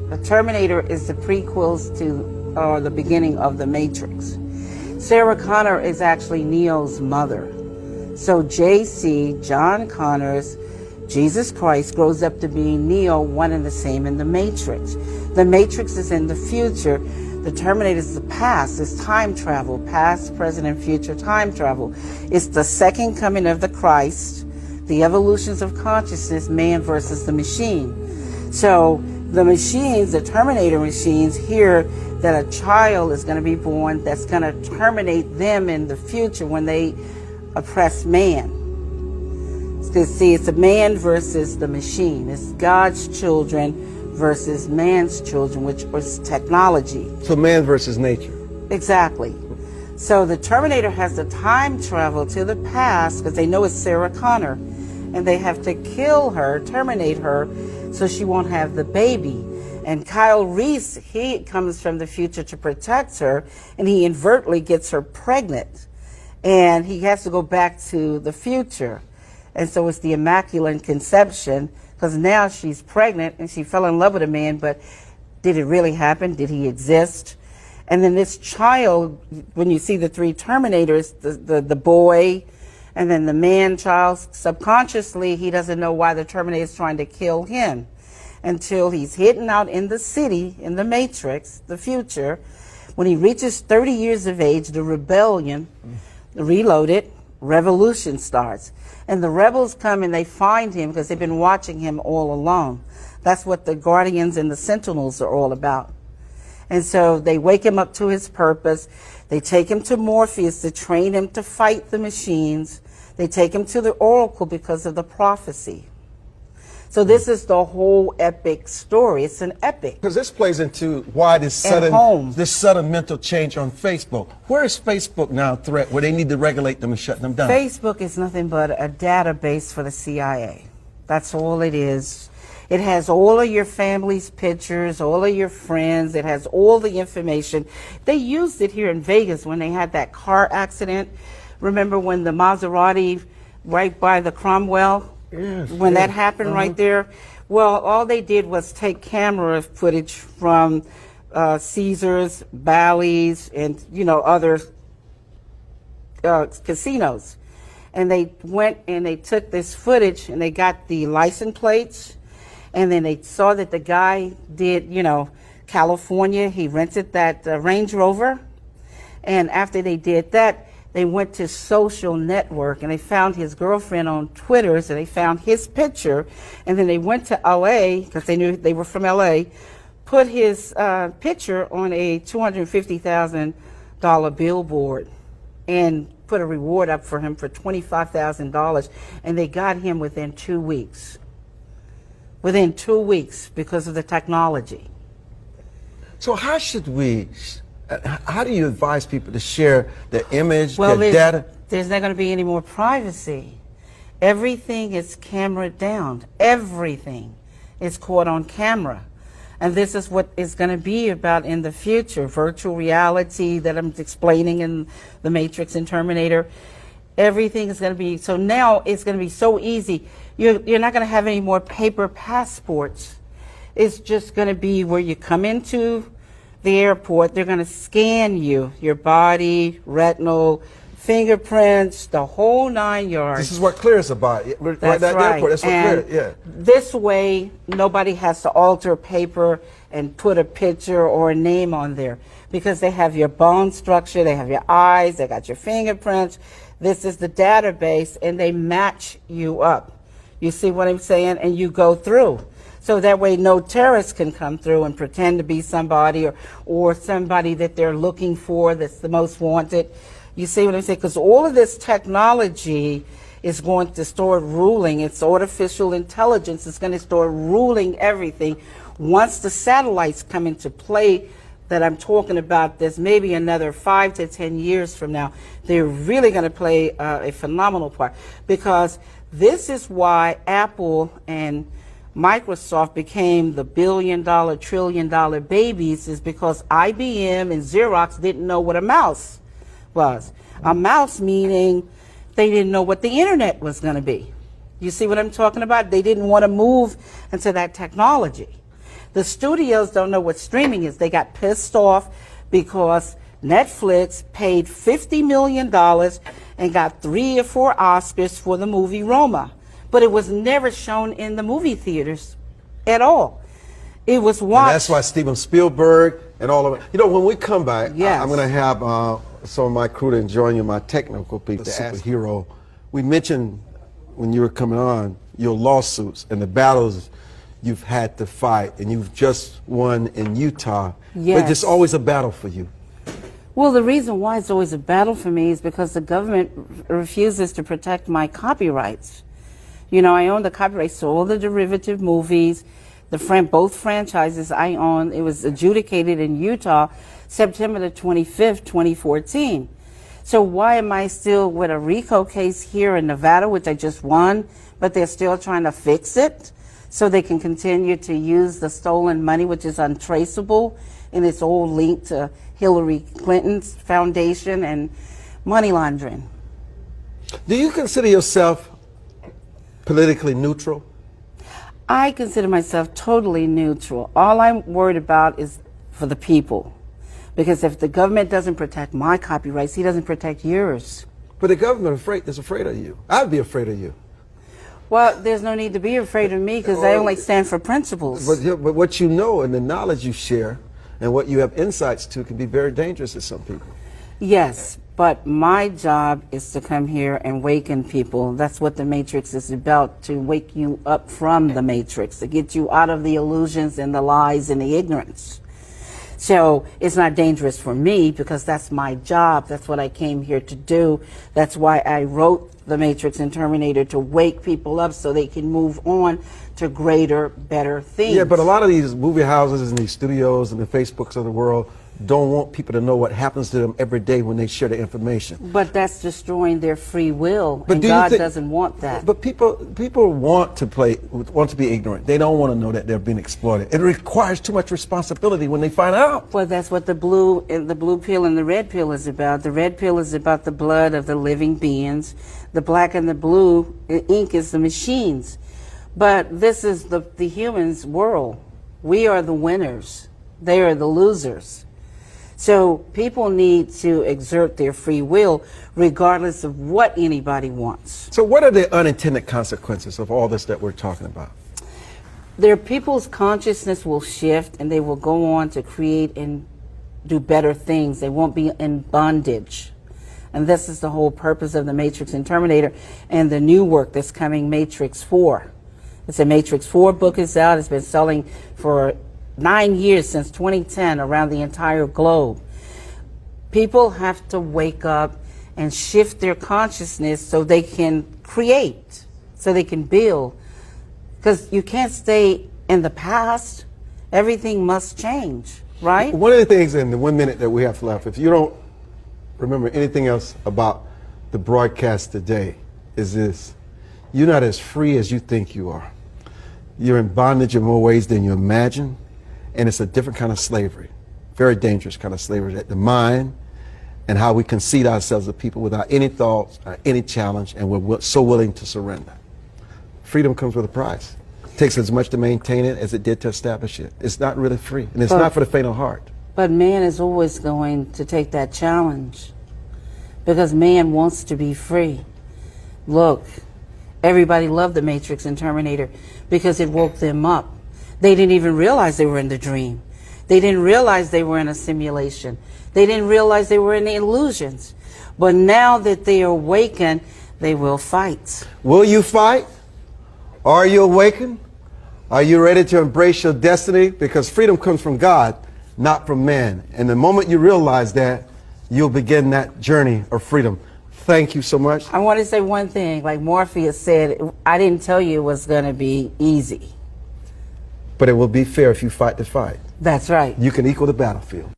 The Terminator is the prequels to the beginning of the Matrix. Sarah Connor is actually Neo's mother. So JC, John Connor's Jesus Christ, grows up to be Neo, one and the same in the Matrix. The Matrix is in the future. The Terminator is the past. It's time travel, past, present, and future time travel. It's the second coming of the Christ, the evolutions of consciousness, man versus the machine. So the machines, the Terminator machines, hear that a child is going to be born that's going to terminate them in the future when they oppress man. See, it's a man versus the machine. It's God's children versus man's children, which was technology. So man versus nature. Exactly. So the Terminator has to time travel to the past because they know it's Sarah Connor, and they have to kill her, terminate her, so she won't have the baby. And Kyle Reese, he comes from the future to protect her, and he inadvertently gets her pregnant. And he has to go back to the future. And so it's the Immaculate Conception, because now she's pregnant and she fell in love with a man, but did it really happen? Did he exist? And then this child, when you see the three Terminators, the boy, and then the man-child, subconsciously he doesn't know why the Terminator is trying to kill him until he's hidden out in the city, in the Matrix, the future. When he reaches 30 years of age, the rebellion, reloaded, revolution starts. And the rebels come and they find him because they've been watching him all along. That's what the Guardians and the Sentinels are all about. And so they wake him up to his purpose. They take him to Morpheus to train him to fight the machines. They take him to the Oracle because of the prophecy. So this is the whole epic story. It's an epic. Because this plays into why this sudden mental change on Facebook. Where is Facebook now a threat where they need to regulate them and shut them down? Facebook is nothing but a database for the CIA. That's all it is. It has all of your family's pictures, all of your friends. It has all the information. They used it here in Vegas when they had that car accident. Remember when the Maserati right by the Cromwell? Yes, when that happened right there? Well, all they did was take camera footage from Caesars, Bally's, and other casinos. And they went and they took this footage and they got the license plates, and then they saw that the guy did, California. He rented that Range Rover. And after they did that, they went to social network and they found his girlfriend on Twitter, so they found his picture, and then they went to LA because they knew they were from LA, put his picture on a $250,000 billboard and put a reward up for him for $25,000, and they got him within 2 weeks. Within 2 weeks because of the technology. So how do you advise people to share their image, their data? There's not going to be any more privacy. Everything is camera down. Everything is caught on camera. And this is what is going to be about in the future. Virtual reality that I'm explaining in The Matrix and Terminator. Everything is going to be, so now it's going to be so easy. You're not going to have any more paper passports. It's just going to be where you come into the airport, they're going to scan you, your body, retinal, fingerprints, the whole 9 yards. This is what clears about it. That's right. Airport, that's what clears it, yeah. This way, nobody has to alter paper and put a picture or a name on there because they have your bone structure, they have your eyes, they got your fingerprints. This is the database, and they match you up. You see what I'm saying? And you go through. So that way no terrorists can come through and pretend to be somebody or somebody that they're looking for that's the most wanted. You see what I'm saying? Because all of this technology is going to start ruling. It's artificial intelligence. It's going to start ruling everything. Once the satellites come into play that I'm talking about, there's maybe another 5 to 10 years from now, they're really going to play a phenomenal part. Because this is why Apple and Microsoft became the billion-dollar, trillion-dollar babies, is because IBM and Xerox didn't know what a mouse was. A mouse meaning they didn't know what the internet was going to be. You see what I'm talking about? They didn't want to move into that technology. The studios don't know what streaming is. They got pissed off because Netflix paid $50 million and got 3 or 4 Oscars for the movie Roma. But it was never shown in the movie theaters at all. It was watched. And that's why Steven Spielberg and all of it. You know, when we come back, yes. I'm going to have some of my crew to join you, my technical people, the superhero. We mentioned when you were coming on your lawsuits and the battles you've had to fight, and you've just won in Utah. Yes. But it's always a battle for you. Well, the reason why it's always a battle for me is because the government refuses to protect my copyrights. You know, I own the copyrights to all the derivative movies, both franchises I own. It was adjudicated in Utah September the 25th, 2014. So why am I still with a RICO case here in Nevada, which I just won, but they're still trying to fix it so they can continue to use the stolen money, which is untraceable, and it's all linked to Hillary Clinton's foundation and money laundering. Do you consider yourself politically neutral? I consider myself totally neutral. All I'm worried about is for the people. Because if the government doesn't protect my copyrights, he doesn't protect yours. But the government is afraid of you. I'd be afraid of you. Well, there's no need to be afraid of me because I only stand for principles. But what you know and the knowledge you share and what you have insights to can be very dangerous to some people. Yes, but my job is to come here and waken people. That's what the Matrix is about, to wake you up from the Matrix, to get you out of the illusions and the lies and the ignorance. So it's not dangerous for me because that's my job. That's what I came here to do. That's why I wrote The Matrix and Terminator, to wake people up so they can move on to greater, better things. Yeah, but a lot of these movie houses and these studios and the Facebooks of the world don't want people to know what happens to them every day when they share the information. But that's destroying their free will, but and God doesn't want that. But people want to be ignorant. They don't want to know that they're being exploited. It requires too much responsibility when they find out. Well, that's what the blue pill and the red pill is about. The red pill is about the blood of the living beings. The black and the blue ink is the machines. But this is the humans' world. We are the winners. They are the losers. So people need to exert their free will regardless of what anybody wants. So what are the unintended consequences of all this that we're talking about? Their people's consciousness will shift and they will go on to create and do better things. They won't be in bondage. And this is the whole purpose of the Matrix and Terminator and the new work that's coming, Matrix 4. It's a Matrix 4 book is out. It's been selling for 9 years, since 2010, around the entire globe. People have to wake up and shift their consciousness so they can create, so they can build. Because you can't stay in the past. Everything must change, right? One of the things in the 1 minute that we have left, if you don't remember anything else about the broadcast today, is this: you're not as free as you think you are. You're in bondage in more ways than you imagine. And it's a different kind of slavery, very dangerous kind of slavery, that the mind and how we concede ourselves to people without any thoughts or any challenge, and we're so willing to surrender. Freedom comes with a price. It takes as much to maintain it as it did to establish it. It's not really free, and it's not for the faint of heart. But man is always going to take that challenge because man wants to be free. Look, everybody loved the Matrix and Terminator because it woke them up. They didn't even realize they were in the dream. They didn't realize they were in a simulation. They didn't realize they were in the illusions. But now that they are awakened, they will fight. Will you fight? Are you awakened? Are you ready to embrace your destiny? Because freedom comes from God, not from man. And the moment you realize that, you'll begin that journey of freedom. Thank you so much. I want to say one thing. Like Morpheus said, I didn't tell you it was going to be easy. But it will be fair if you fight the fight. That's right. You can equal the battlefield.